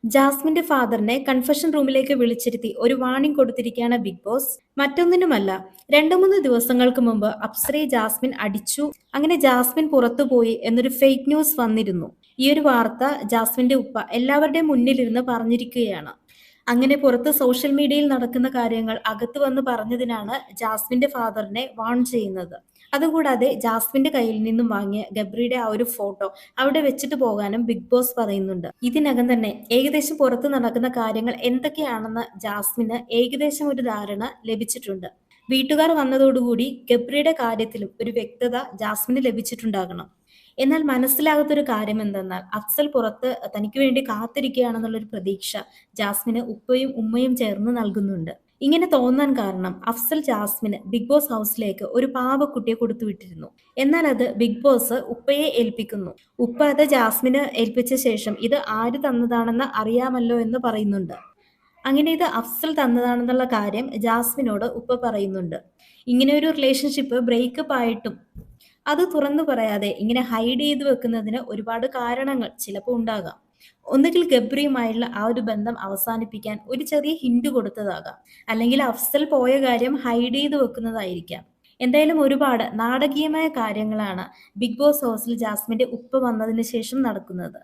ജാസ്മിന്റെ ഫാദറിനെ കൺഫഷൻ റൂമിലേക്ക് വിളിച്ചിരുത്തി ഒരു വാർണിംഗ് കൊടുത്തിരിക്കുകയാണ് ബിഗ് ബോസ്. മറ്റൊന്നിനുമല്ല, 2-3 ദിവസങ്ങൾക്ക് മുമ്പ് അപ്സരയെ ജാസ്മിൻ അടിച്ചു, അങ്ങനെ ജാസ്മിൻ പുറത്തുപോയി എന്നൊരു ഫേക്ക് ന്യൂസ് വന്നിരുന്നു. ഈ ഒരു വാർത്ത ജാസ്മിന്റെ ഉപ്പ എല്ലാവരുടെയും മുന്നിലിരുന്ന് പറഞ്ഞിരിക്കുകയാണ്. അങ്ങനെ പുറത്ത് സോഷ്യൽ മീഡിയയിൽ നടക്കുന്ന കാര്യങ്ങൾ അകത്ത് വന്ന് പറഞ്ഞതിനാണ് ജാസ്മിന്റെ ഫാദറിനെ വാൺ ചെയ്യുന്നത്. അതുകൂടാതെ ജാസ്മിന്റെ കയ്യിൽ നിന്നും വാങ്ങിയ ഗബ്രിയുടെ ആ ഒരു ഫോട്ടോ അവിടെ വെച്ചിട്ട് പോകാനും ബിഗ് ബോസ് പറയുന്നുണ്ട്. ഇതിനകം തന്നെ ഏകദേശം പുറത്ത് നടക്കുന്ന കാര്യങ്ങൾ എന്തൊക്കെയാണെന്ന് ജാസ്മിന് ഏകദേശം ഒരു ധാരണ ലഭിച്ചിട്ടുണ്ട്. വീട്ടുകാർ വന്നതോടുകൂടി ഗബ്രിയുടെ കാര്യത്തിലും ഒരു വ്യക്തത ജാസ്മിന് ലഭിച്ചിട്ടുണ്ടാകണം. എന്നാൽ മനസ്സിലാകാത്തൊരു കാര്യം എന്തെന്നാൽ അഫ്സൽ പുറത്ത് തനിക്ക് വേണ്ടി കാത്തിരിക്കുകയാണെന്നുള്ളൊരു പ്രതീക്ഷ ജാസ്മിന് ഉപ്പയും ഉമ്മയും ചേർന്ന് നൽകുന്നുണ്ട്. ഇങ്ങനെ തോന്നാൻ കാരണം അഫ്സൽ ജാസ്മിന് ബിഗ് ബോസ് ഹൗസിലേക്ക് ഒരു പാവക്കുട്ടിയെ കൊടുത്തുവിട്ടിരുന്നു. എന്നാൽ അത് ബിഗ് ബോസ് ഉപ്പയെ ഏൽപ്പിക്കുന്നു. ഉപ്പ അത് ജാസ്മിന് ഏൽപ്പിച്ച ശേഷം ഇത് ആര് തന്നതാണെന്ന് അറിയാമല്ലോ എന്ന് പറയുന്നുണ്ട്. അങ്ങനെ ഇത് അഫ്സൽ തന്നതാണെന്നുള്ള കാര്യം ജാസ്മിനോട് ഉപ്പ പറയുന്നുണ്ട്. ഇങ്ങനെ ഒരു റിലേഷൻഷിപ്പ് ബ്രേക്കപ്പ് ആയിട്ടും അത് തുറന്നു പറയാതെ ഇങ്ങനെ ഹൈഡ് ചെയ്ത് വെക്കുന്നതിന് ഒരുപാട് കാരണങ്ങൾ ചിലപ്പോൾ ഉണ്ടാകാം. ഒന്നുകിൽ ഗബ്രിയുമായുള്ള ആ ഒരു ബന്ധം അവസാനിപ്പിക്കാൻ ഒരു ചെറിയ ഹിന്റ് കൊടുത്തതാകാം, അല്ലെങ്കിൽ അഫ്സൽ പോയ കാര്യം ഹൈഡ് ചെയ്ത് വെക്കുന്നതായിരിക്കാം. എന്തായാലും ഒരുപാട് നാടകീയമായ കാര്യങ്ങളാണ് ബിഗ് ബോസ് ഹൗസിൽ ജാസ്മിന്റെ ഉപ്പ വന്നതിന് ശേഷം നടക്കുന്നത്.